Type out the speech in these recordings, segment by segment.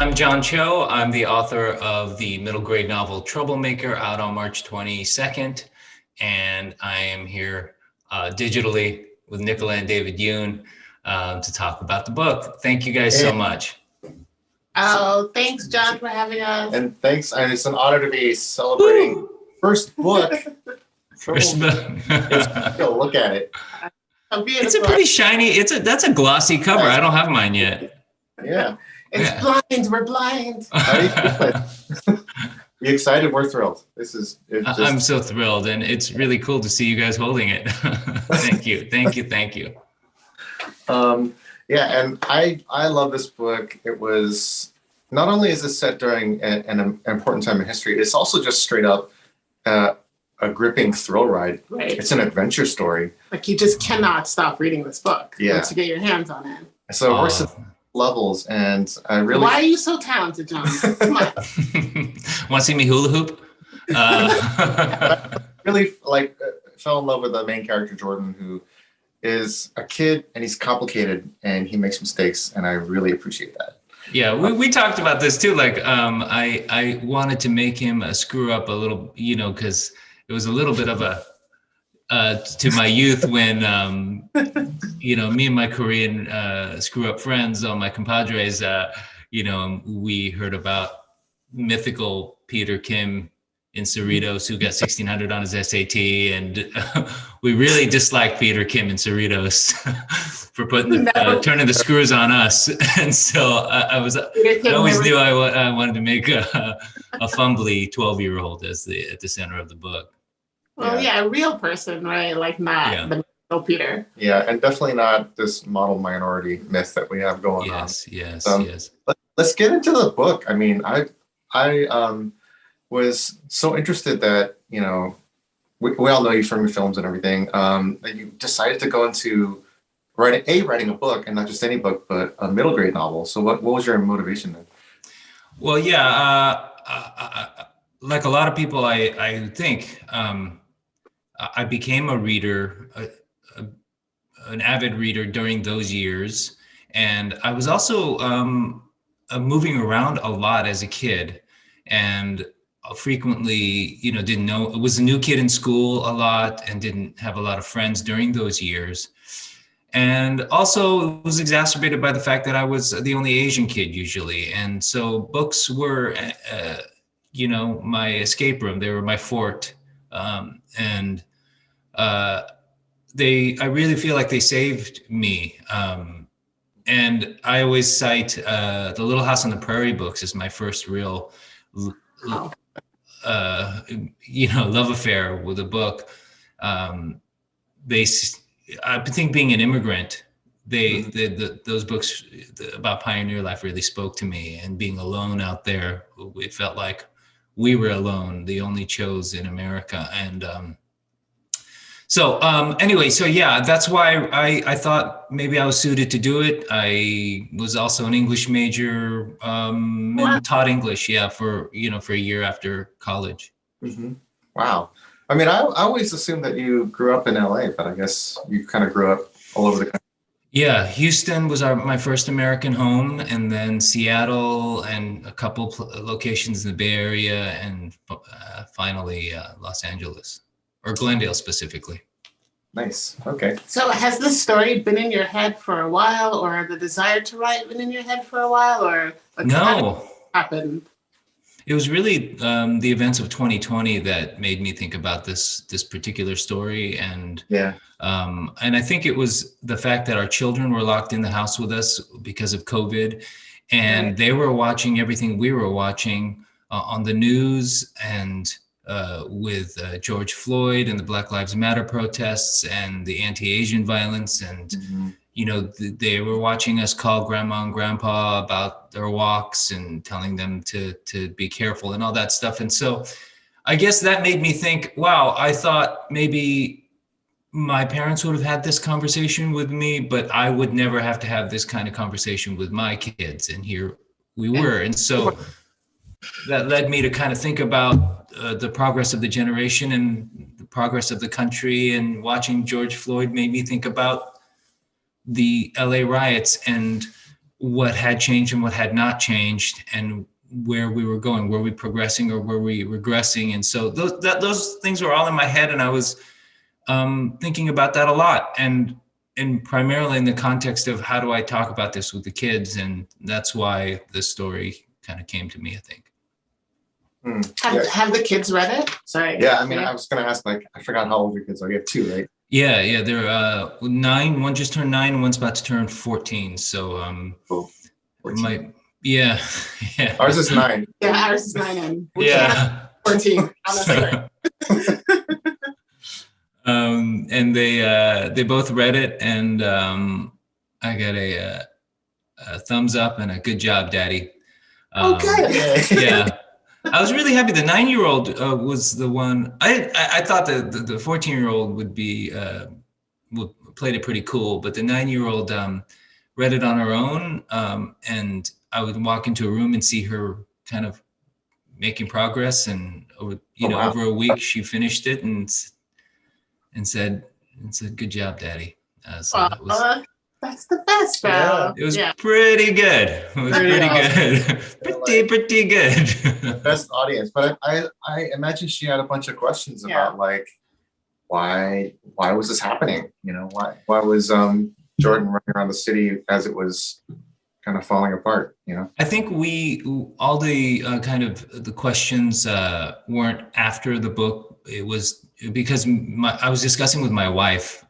I'm John Cho. I'm the author of the middle grade novel Troublemaker, out on March 22nd. And I am here digitally with Nicola and David Yoon to talk about the book. Thank you guys so much. Oh, thanks, John, for having us. And thanks, and it's an honor to be celebrating first book. First book. Look at it. It's a pretty shiny. That's a glossy cover. I don't have mine yet. Yeah. It's blind. We're blind. How do you feel? You excited? We're thrilled. I'm so thrilled, and it's really cool to see you guys holding it. Thank you. Yeah, and I love this book. It was, not only is it set during an important time in history, it's also just straight up a gripping thrill ride. Right. It's an adventure story. Like, you just cannot stop reading this book once you get your hands on it. So it works at levels, and I really... Why are you so talented, John? Come on. Want to see me hula hoop? I really fell in love with the main character, Jordan, who is a kid, and he's complicated, and he makes mistakes, and I really appreciate that. Yeah, we talked about this too. Like, I wanted to make him a screw up a little, because it was a little bit of a to my youth when me and my Korean screw up friends, all my compadres, we heard about mythical Peter Kim in Cerritos who got 1600 on his SAT, and we really disliked Peter Kim in Cerritos for turning the screws on us. And so I always knew I wanted to make a fumbly 12-year-old at the center of the book. Well, yeah, a real person, right? Like, not the real Peter. Yeah, and definitely not this model minority myth that we have going on. Yes. Let's get into the book. I mean, I was so interested that, we all know you from your films and everything, that you decided to go into writing a book, and not just any book, but a middle grade novel. So what was your motivation then? Well, like a lot of people, I think, I became a reader, an avid reader during those years. And I was also moving around a lot as a kid, and frequently, didn't know, was a new kid in school a lot and didn't have a lot of friends during those years. And also it was exacerbated by the fact that I was the only Asian kid usually. And so books were, my escape room. They were my fort. I really feel like they saved me. And I always cite the Little House on the Prairie books as my first real love affair with a book. I think being an immigrant, those books about pioneer life really spoke to me, and being alone out there, it felt like we were alone, the only chose in America. And that's why I thought maybe I was suited to do it. I was also an English major, and taught English, for a year after college. Mm-hmm. Wow. I mean, I always assumed that you grew up in LA, but I guess you kind of grew up all over the country. Yeah, Houston was my first American home, and then Seattle, and a couple locations in the Bay Area, and finally Los Angeles, or Glendale specifically. Nice. Okay. So has this story been in your head for a while, or the desire to write been in your head for a while, or no? Happened? It was really the events of 2020 that made me think about this particular story, and I think it was the fact that our children were locked in the house with us because of COVID, and they were watching everything we were watching on the news, and with George Floyd and the Black Lives Matter protests and the anti-Asian violence, and they were watching us call grandma and grandpa about their walks and telling them to be careful and all that stuff. And so I guess that made me think, wow, I thought maybe my parents would have had this conversation with me, but I would never have to have this kind of conversation with my kids. And here we were. And so that led me to kind of think about the progress of the generation and the progress of the country. And watching George Floyd made me think about the LA riots and what had changed and what had not changed, and where we were going. Were we progressing or were we regressing? And so those things were all in my head, and I was thinking about that a lot, and primarily in the context of how do I talk about this with the kids, and that's why this story kind of came to me, I think. Have the kids read it? Sorry. Yeah, I mean, I was going to ask, like, I forgot how old your kids are. You have two, right? Yeah, they're 9. One just turned 9, and one's about to turn 14. So, Cool. 14. Yeah. Ours is 9. Yeah, ours is 9 and 14. I'm And they both read it, and I got a thumbs up and a good job, Daddy. Good. Yeah. I was really happy. The 9-year-old was the one. I thought that the 14-year-old would played it pretty cool, but the 9-year-old read it on her own, and I would walk into a room and see her kind of making progress, and over a week she finished it and said, "Good job, Daddy." So that's the best, bro. Yeah, it was pretty good. It was pretty good. Best audience. But I imagine she had a bunch of questions about like why was this happening? Why was Jordan running around the city as it was kind of falling apart? I think all the kind of the questions weren't after the book. It was because I was discussing with my wife.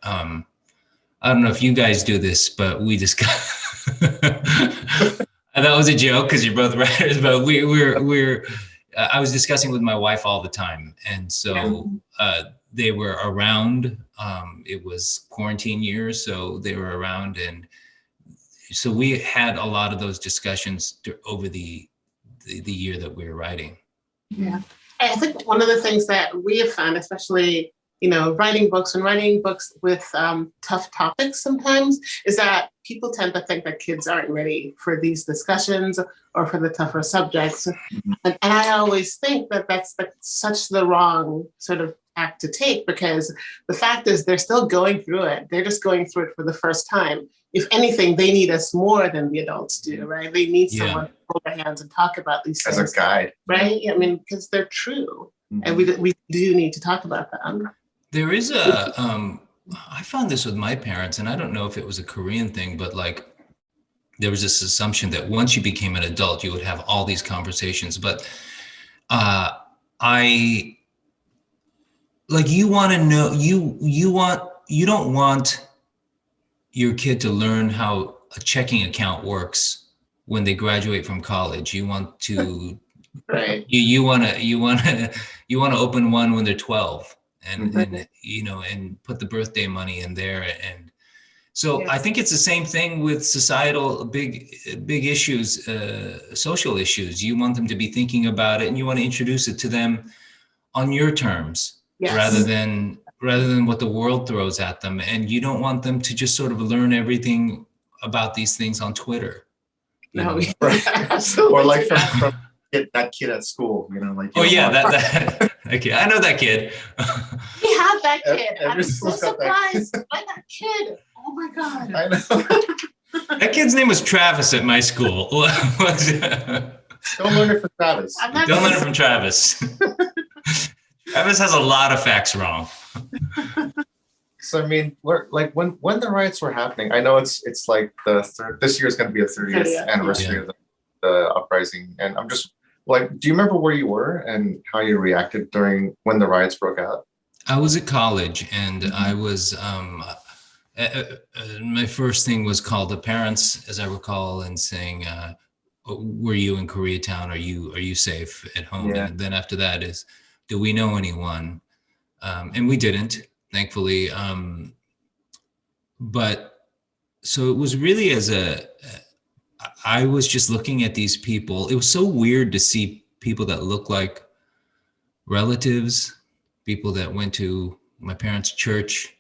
I don't know if you guys do this, but we discuss. And that was a joke because you're both writers, but I was discussing with my wife all the time. And so they were around. It was quarantine years, so they were around. And so we had a lot of those discussions over the year that we were writing. Yeah. I think one of the things that we have found, especially writing books with tough topics sometimes, is that people tend to think that kids aren't ready for these discussions or for the tougher subjects. And I always think that that's such the wrong sort of act to take, because the fact is they're still going through it. They're just going through it for the first time. If anything, they need us more than the adults do, right? They need someone to hold their hands and talk about these things. As a guide. Right? I mean, because they're true. And we do need to talk about them. There is I found this with my parents, and I don't know if it was a Korean thing, but like there was this assumption that once you became an adult, you would have all these conversations. But you want to know, you don't want your kid to learn how a checking account works when they graduate from college. You want to, right. You want to open one when they're 12. And put the birthday money in there, and so I think it's the same thing with societal big issues, social issues. You want them to be thinking about it, and you want to introduce it to them on your terms, rather than what the world throws at them. And you don't want them to just sort of learn everything about these things on Twitter. Right. Or like from that kid at school, that kid. I know that kid. We have that kid. I'm so surprised by that kid. Oh my God. I know. That kid's name was Travis at my school. Don't learn it from Travis. Don't learn it from Travis. Travis has a lot of facts wrong. So I mean, when the riots were happening, I know it's like this year is going to be the 30th anniversary of the uprising, and I'm just like, do you remember where you were and how you reacted when the riots broke out? I was at college, and I was my first thing was call the parents, as I recall, and saying, "Were you in Koreatown? Are you safe at home?" Yeah. And then after that is, "Do we know anyone?" And we didn't, thankfully. But so it was really I was just looking at these people. It was so weird to see people that look like relatives, people that went to my parents' church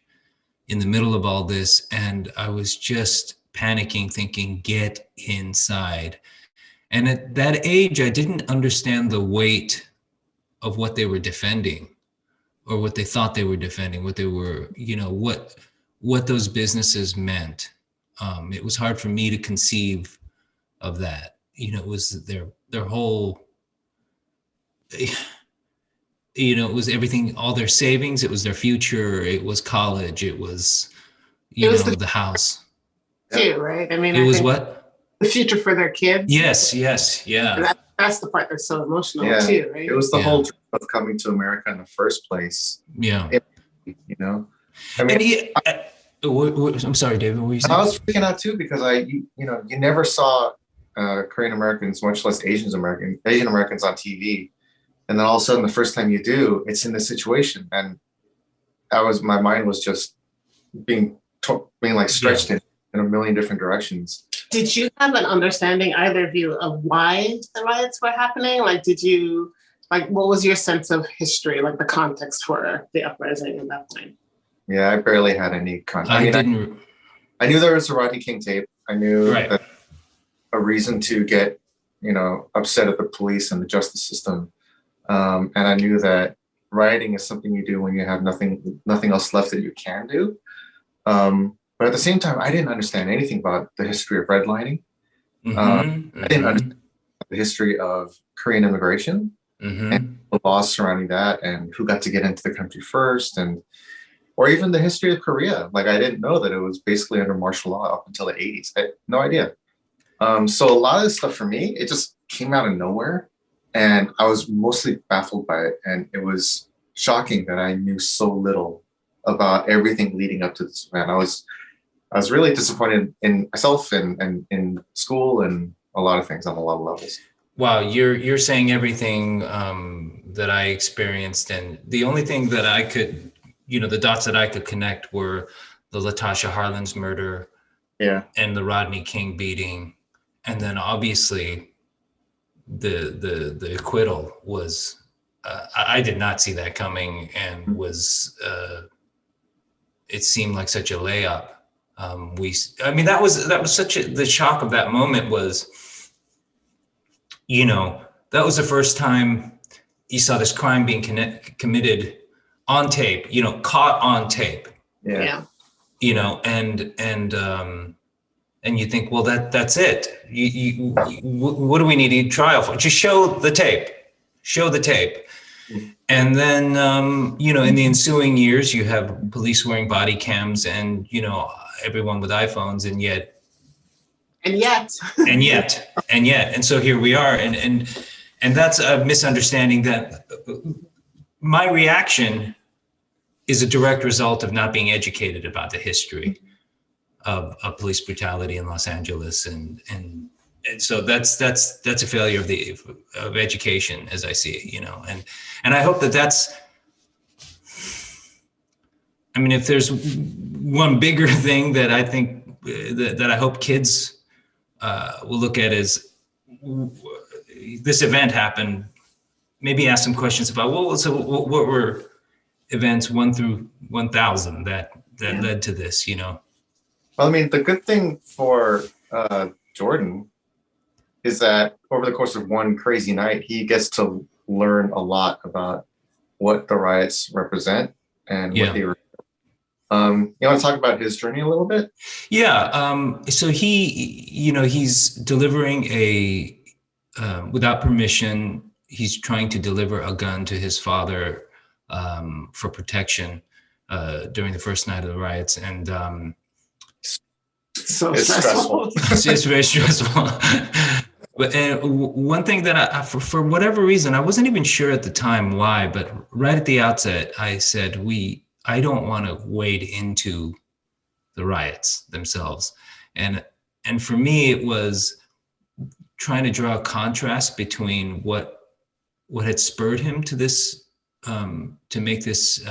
in the middle of all this. And I was just panicking, thinking, get inside. And at that age, I didn't understand the weight of what they were defending, or what they thought they were defending, what they were, what those businesses meant. It was hard for me to conceive of that. It was their whole, it was everything, all their savings, it was their future, it was college, it was, the house. Too, right? I mean, it was what? The future for their kids. Yes, yeah. That's the part that's so emotional too, right? It was the whole dream of coming to America in the first place. Yeah. I mean, I'm sorry, David, what were you saying? I was freaking out too, because you never saw Korean Americans, much less Asian Americans on TV. And then all of a sudden, the first time you do, it's in this situation. And my mind was just being like stretched in a million different directions. Did you have an understanding, either of you, of why the riots were happening? Like, what was your sense of history, like the context for the uprising at that point? Yeah, I barely had any context. I knew there was a Rodney King tape. I knew that a reason to get, upset at the police and the justice system. And I knew that rioting is something you do when you have nothing else left that you can do. But at the same time, I didn't understand anything about the history of redlining. I didn't understand the history of Korean immigration and the laws surrounding that, and who got to get into the country first, or even the history of Korea. Like, I didn't know that it was basically under martial law up until the 80s. I had no idea. So a lot of this stuff for me, it just came out of nowhere. And I was mostly baffled by it. And it was shocking that I knew so little about everything leading up to this event. I was really disappointed in myself and in school and a lot of things on a lot of levels. Wow, you're saying everything that I experienced, and the only thing that I could, the dots that I could connect were the Latasha Harlins murder, and the Rodney King beating, and then obviously the acquittal was. I did not see that coming, and was. It seemed like such a layup. That was such the shock of that moment was. That was the first time you saw this crime being committed on tape, caught on tape. Yeah. And you think, well, that's it. What do we need a trial for? Just show the tape. And then, in the ensuing years, you have police wearing body cams and, everyone with iPhones, and yet. And so here we are. And that's a misunderstanding that my reaction is a direct result of not being educated about the history of police brutality in Los Angeles. And so that's a failure of education, as I see it, and I hope that's, if there's one bigger thing that I think that I hope kids will look at is this event happened, maybe ask some questions about what were events 1 through 1,000 that led to this, Well, the good thing for Jordan is that over the course of one crazy night, he gets to learn a lot about what the riots represent and what they were. You want to talk about his journey a little bit? Yeah. So he's delivering without permission, he's trying to deliver a gun to his father for protection during the first night of the riots. And so it's stressful. It's very stressful. But one thing that for whatever reason, I wasn't even sure at the time why, but right at the outset, I said, I don't want to wade into the riots themselves. And for me, it was trying to draw a contrast between what had spurred him to this, to make this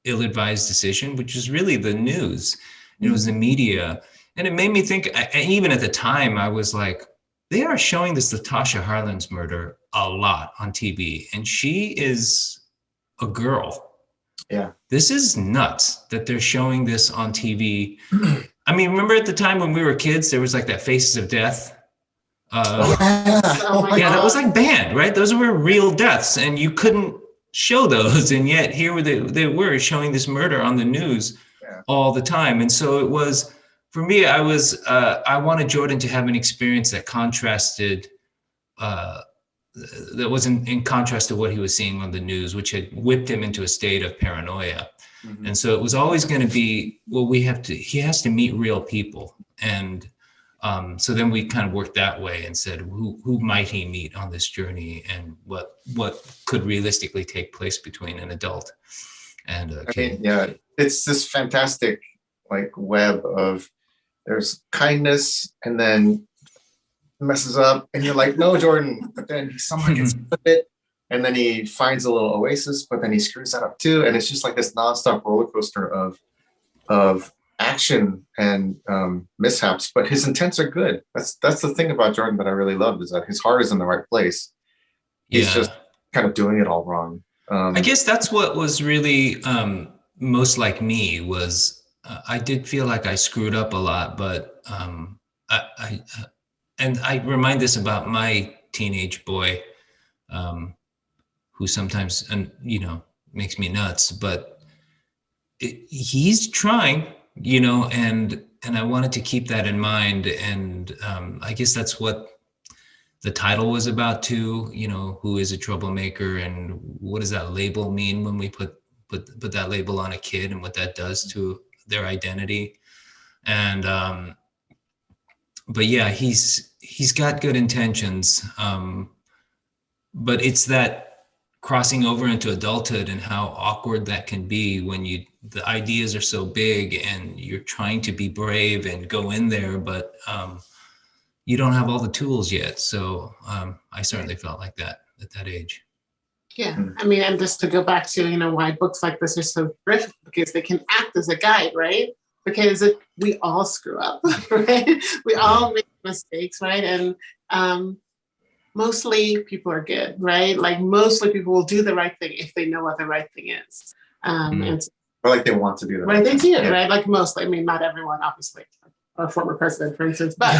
ill-advised decision, which is really the news. It was the media. And it made me think, even at the time, I was like, they are showing this Latasha Harlins murder a lot on TV. And she is a girl. Yeah. This is nuts that they're showing this on TV. Remember at the time when we were kids, there was like that Faces of Death. That was like banned, right? Those were real deaths and you couldn't show those. And yet here they were showing this murder on the news all the time. And so it was For me, I wanted Jordan to have an experience that contrasted, that was in contrast to what he was seeing on the news, which had whipped him into a state of paranoia. Mm-hmm. And so it was always going to be, well, he has to meet real people. And so then we kind of worked that way and said, who might he meet on this journey, and what could realistically take place between an adult and a kid. I mean, yeah, it's this fantastic like web of, there's kindness and then messes up and you're like, no, Jordan, but then he somehow gets out of it, and then he finds a little oasis, but then he screws that up too. And it's just like this nonstop roller coaster of action and mishaps, but his intents are good. That's the thing about Jordan that I really loved, is that his heart is in the right place. He's just kind of doing it all wrong. I guess that's what was really most like me was I did feel like I screwed up a lot, but I remind this about my teenage boy, who sometimes makes me nuts, but he's trying. And I wanted to keep that in mind. And I guess that's what the title was about too, who is a troublemaker, and what does that label mean when we put that label on a kid, and what that does to their identity. And, but yeah, he's got good intentions. But it's that crossing over into adulthood and how awkward that can be when the ideas are so big and you're trying to be brave and go in there, but you don't have all the tools yet. So I certainly felt like that at that age. Yeah, I mean, and just to go back to, why books like this are so terrific, because they can act as a guide, right? Because we all screw up, right? We all make mistakes, right? And mostly people are good, right? Like mostly people will do the right thing if they know what the right thing is. And or like they want to do the right thing. They do, right? Like mostly, I mean, not everyone, obviously. Our former president, for instance, but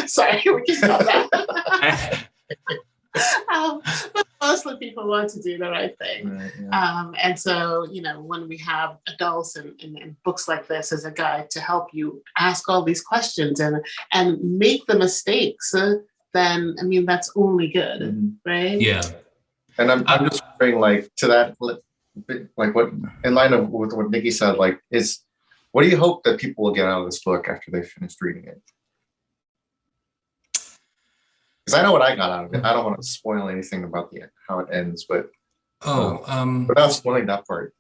sorry, we can stop that. But mostly people want to do the right thing. Right, yeah. And so, when we have adults and books like this as a guide to help you ask all these questions and make the mistakes, then, I mean, that's only good, right? Yeah. And I'm just wondering, like, to that, like, what, in line of what Nikki said, like, what do you hope that people will get out of this book after they've finished reading it? Because I know what I got out of it. I don't want to spoil anything about how it ends, but without spoiling that part.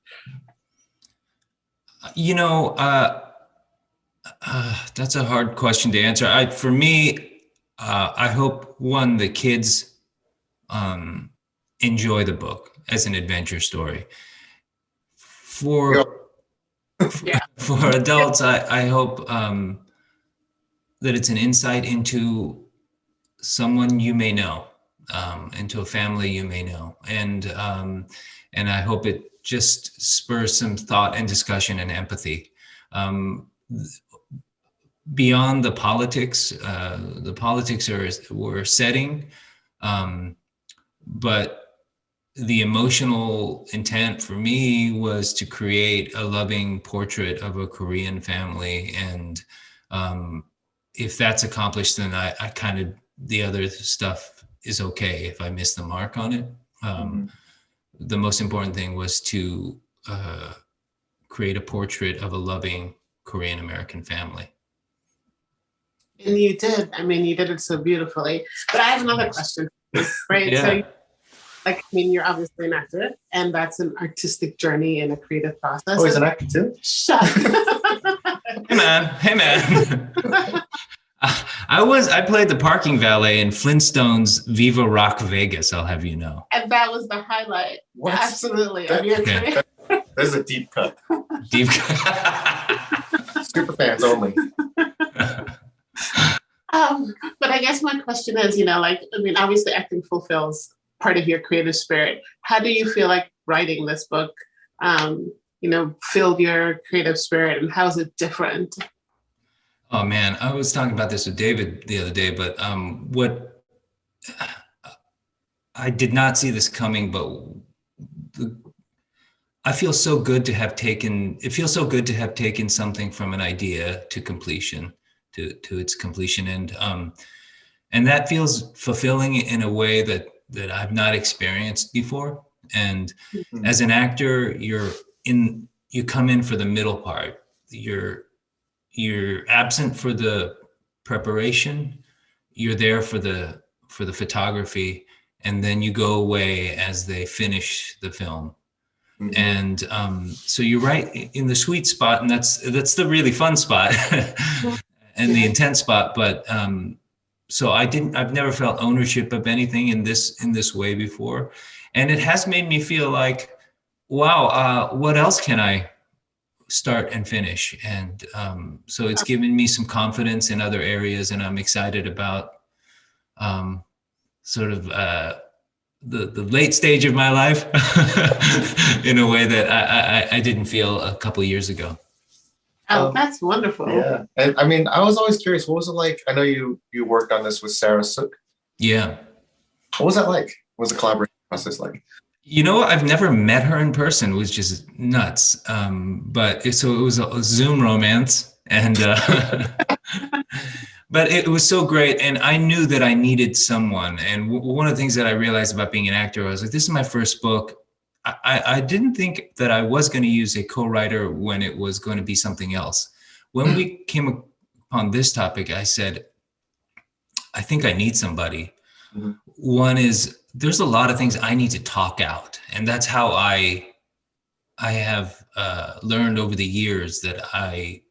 That's a hard question to answer. For me, I hope the kids enjoy the book as an adventure story. For adults, I hope that it's an insight into someone you may know, into a family you may know, and I hope it just spurs some thought and discussion and empathy. Beyond the politics were setting, but the emotional intent for me was to create a loving portrait of a Korean family. And if that's accomplished, then I kind of, the other stuff is okay if I miss the mark on it. The most important thing was to create a portrait of a loving Korean American family. And you did. I mean, you did it so beautifully. But I have another question, right? Yeah. So, you're obviously an actor, and that's an artistic journey and a creative process. Oh, he's an actor too? Shut up. Hey, man. I played the parking valet in Flintstone's Viva Rock Vegas, I'll have you know. And that was the highlight. What? Absolutely. Of your career. There's a deep cut. Deep cut. Super fans only. But I guess my question is, obviously acting fulfills part of your creative spirit. How do you feel like writing this book, filled your creative spirit, and how is it different? Oh man, I was talking about this with David the other day, but what I did not see this coming, but I feel so good to have taken, it feels so good to have taken something from an idea to completion, to its completion. And that feels fulfilling in a way that I've not experienced before. And as an actor, you come in for the middle part. You're absent for the preparation. You're there for the photography, and then you go away as they finish the film. And so you're right in the sweet spot, and that's the really fun spot and the intense spot. But so I've never felt ownership of anything in this way before, and it has made me feel like, wow, what else can I start and finish? And so it's given me some confidence in other areas, and I'm excited about sort of the late stage of my life in a way that I didn't feel a couple of years ago. Oh, that's wonderful. Yeah. And I mean, I was always curious, what was it like? I know you worked on this with Sarah Sook. Yeah. What was that like? What was the collaboration process like? You know, I've never met her in person, which is nuts. But it was a Zoom romance, and but it was so great. And I knew that I needed someone. And one of the things that I realized about being an actor, I was like, this is my first book. I didn't think that I was going to use a co-writer when it was going to be something else. When we came upon this topic, I said, I think I need somebody. Mm-hmm. One is, there's a lot of things I need to talk out. And that's how I have learned over the years that I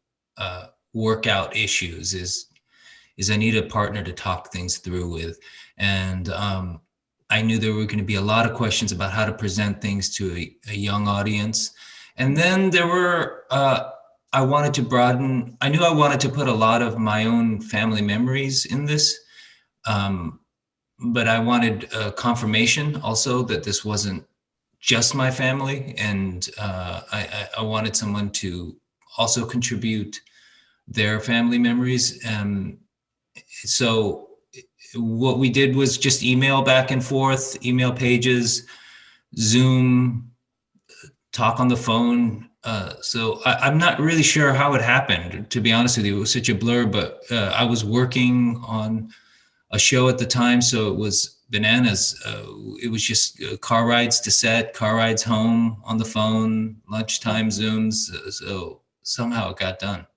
work out issues is I need a partner to talk things through with. And I knew there were going to be a lot of questions about how to present things to a young audience. And then there were, I wanted to broaden, I knew I wanted to put a lot of my own family memories in this. But I wanted confirmation also that this wasn't just my family. And I wanted someone to also contribute their family memories. So what we did was just email back and forth, email pages, Zoom, talk on the phone. So I'm not really sure how it happened, to be honest with you. It was such a blur, but I was working on a show at the time, so it was bananas. It was just car rides to set, car rides home, on the phone, lunchtime Zooms. So somehow it got done.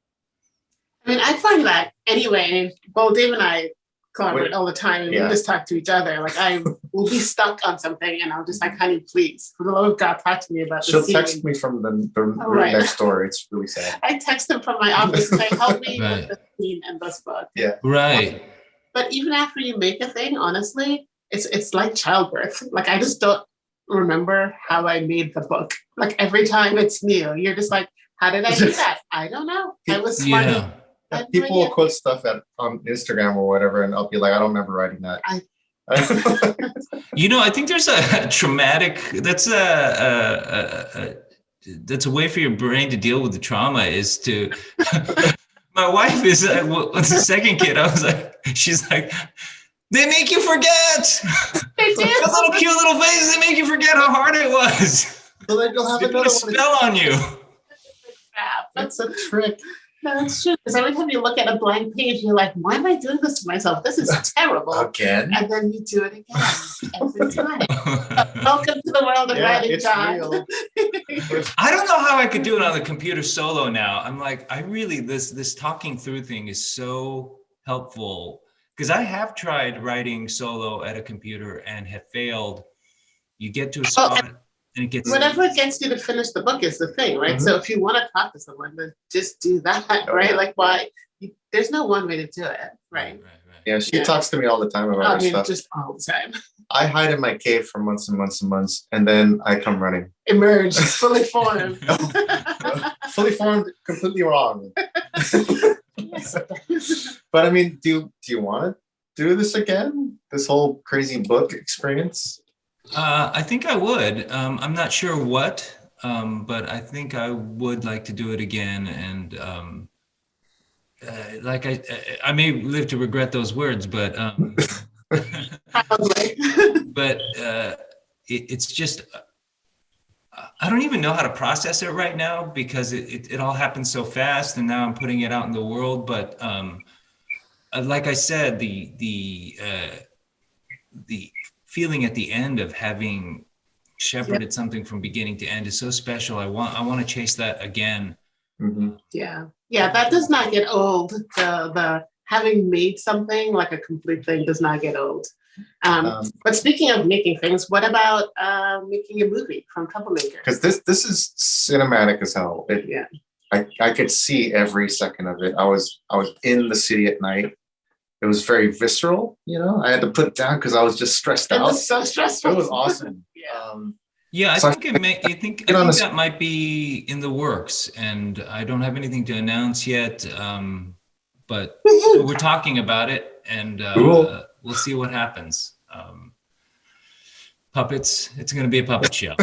I mean, I find that anyway, both Dave and I collaborate all the time, and we just talk to each other. Like, I will be stuck on something, and I'll just like, honey, please, for the love of God, talk to me about this. She'll text me from the room next door. It's really sad. I text them from my office and say, help me with the scene in this book. Yeah. Right. But even after you make a thing, honestly, it's like childbirth. Like, I just don't remember how I made the book. Like, every time it's new, you're just like, how did I do that? I don't know. I was smart. Yeah. People will quote stuff on Instagram or whatever, and I'll be like, I don't remember writing that. You know, I think there's a traumatic, that's a way for your brain to deal with the trauma, is to, my wife is, with the second kid, I was like, she's like, they make you forget. They do. Those little cute little faces, they make you forget how hard it was. So then you'll have they put a spell on you. That's a trick. No, it's true. Because every time you look at a blank page, you're like, why am I doing this to myself? This is terrible. Again? And then you do it again every time. Welcome to the world of writing, John. I don't know how I could do it on the computer solo now. I'm like, I really, this talking through thing is so helpful. Because I have tried writing solo at a computer and have failed. You get to a spot. And it gets whatever it gets you to finish the book is the thing, right? Mm-hmm. So if you want to talk to someone, then just do that, right? Like, why? There's no one way to do it, right? Yeah, she talks to me all the time about her stuff. Just all the time. I hide in my cave for months and months and months, and then I come running. Emerge, fully formed. Fully formed, completely wrong. Yes. But I mean, do you want to do this again? This whole crazy book experience? I think I would. I'm not sure what, but I think I would like to do it again. And like I may live to regret those words, but but it's just I don't even know how to process it right now because it all happened so fast, and now I'm putting it out in the world. But like I said, the feeling at the end of having shepherded something from beginning to end is so special. I want to chase that again. Mm-hmm. Yeah, that does not get old. The having made something like a complete thing does not get old. But speaking of making things, what about making a movie from Troublemaker? Because this is cinematic as hell. I could see every second of it. I was in the city at night. It was very visceral, you know. I had to put it down because I was just stressed out. It was so stressful. It was awesome. Yeah, So I think that might be in the works, and I don't have anything to announce yet. But we're talking about it, and cool. We'll see what happens. Puppets. It's going to be a puppet show.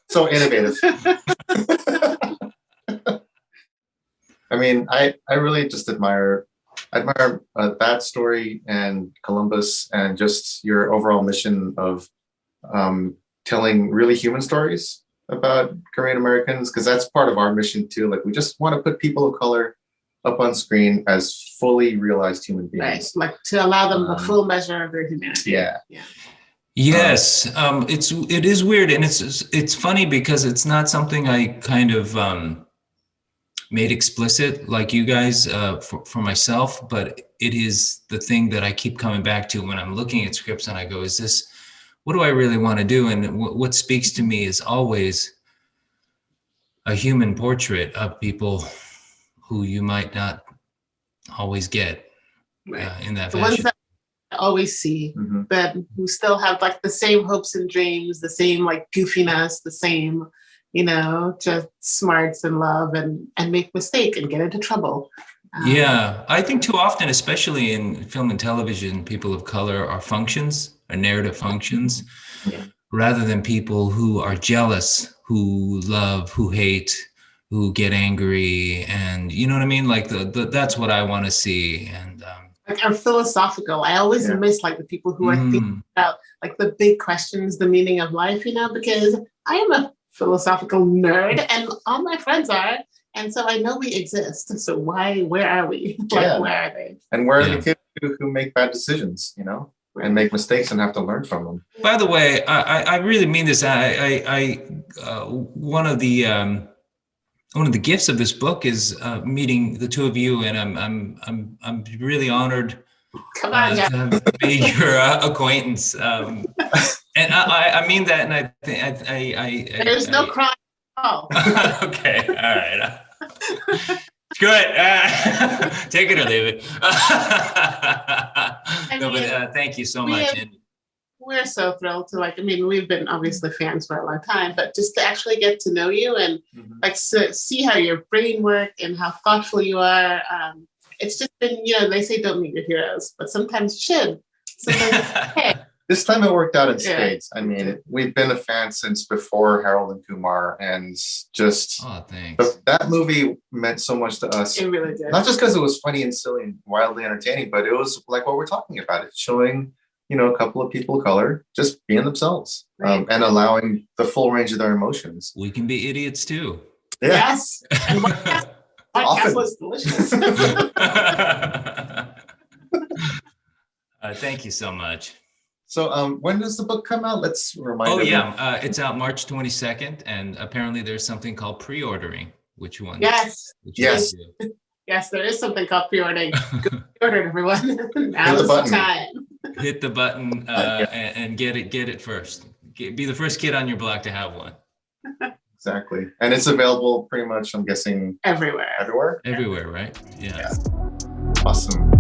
So innovative. I mean, I really just admire that story and Columbus and just your overall mission of telling really human stories about Korean Americans, because that's part of our mission too. Like, we just want to put people of color up on screen as fully realized human beings. Right, like to allow them the full measure of their humanity. Yeah. Yes, it is weird, and it's funny because it's not something I kind of made explicit like you guys for myself, but it is the thing that I keep coming back to when I'm looking at scripts, and I go, what do I really want to do? And what speaks to me is always a human portrait of people who you might not always get in that fashion. The ones that I always see, that who still have like the same hopes and dreams, the same like goofiness, the same, you know, just smarts and love and make mistake and get into trouble. Yeah, I think too often, especially in film and television, people of color are narrative functions, rather than people who are jealous, who love, who hate, who get angry, and you know what I mean? Like that's what I want to see. And like are philosophical. I always miss like the people who are thinking about like the big questions, the meaning of life, you know, because I am a philosophical nerd and all my friends are. And so I know we exist. So where are we? Like, where are they? And where are the kids who make bad decisions, you know, and make mistakes and have to learn from them? By the way, I really mean this. One of the gifts of this book is meeting the two of you, and I'm really honored to be your acquaintance. And I mean that, and I think there's no crime at all. Okay, all right. Good. Take it or leave it. No, but thank you so much. We're so thrilled to we've been obviously fans for a long time, but just to actually get to know you and see how your brain works and how thoughtful you are. It's just been, you know, they say don't meet your heroes, but sometimes you should. Hey. This time it worked out in spades. I mean, we've been a fan since before Harold and Kumar, and just that movie meant so much to us. It really did. Not just because it was funny and silly and wildly entertaining, but it was like what we're talking about. It's showing, you know, a couple of people of color just being themselves and allowing the full range of their emotions. We can be idiots too. Yeah. Yes. And podcast was delicious. Thank you so much. So when does the book come out? Let's remind everyone. It's out March 22nd, and apparently there's something called pre-ordering. Which one? Yes. Yes. Yes, there is something called pre-ordering. Go pre-order, everyone. Now is the time. Hit the button and get it first. Be the first kid on your block to have one. Exactly. And it's available pretty much, I'm guessing, everywhere. Everywhere? Everywhere, right? Yeah. Awesome.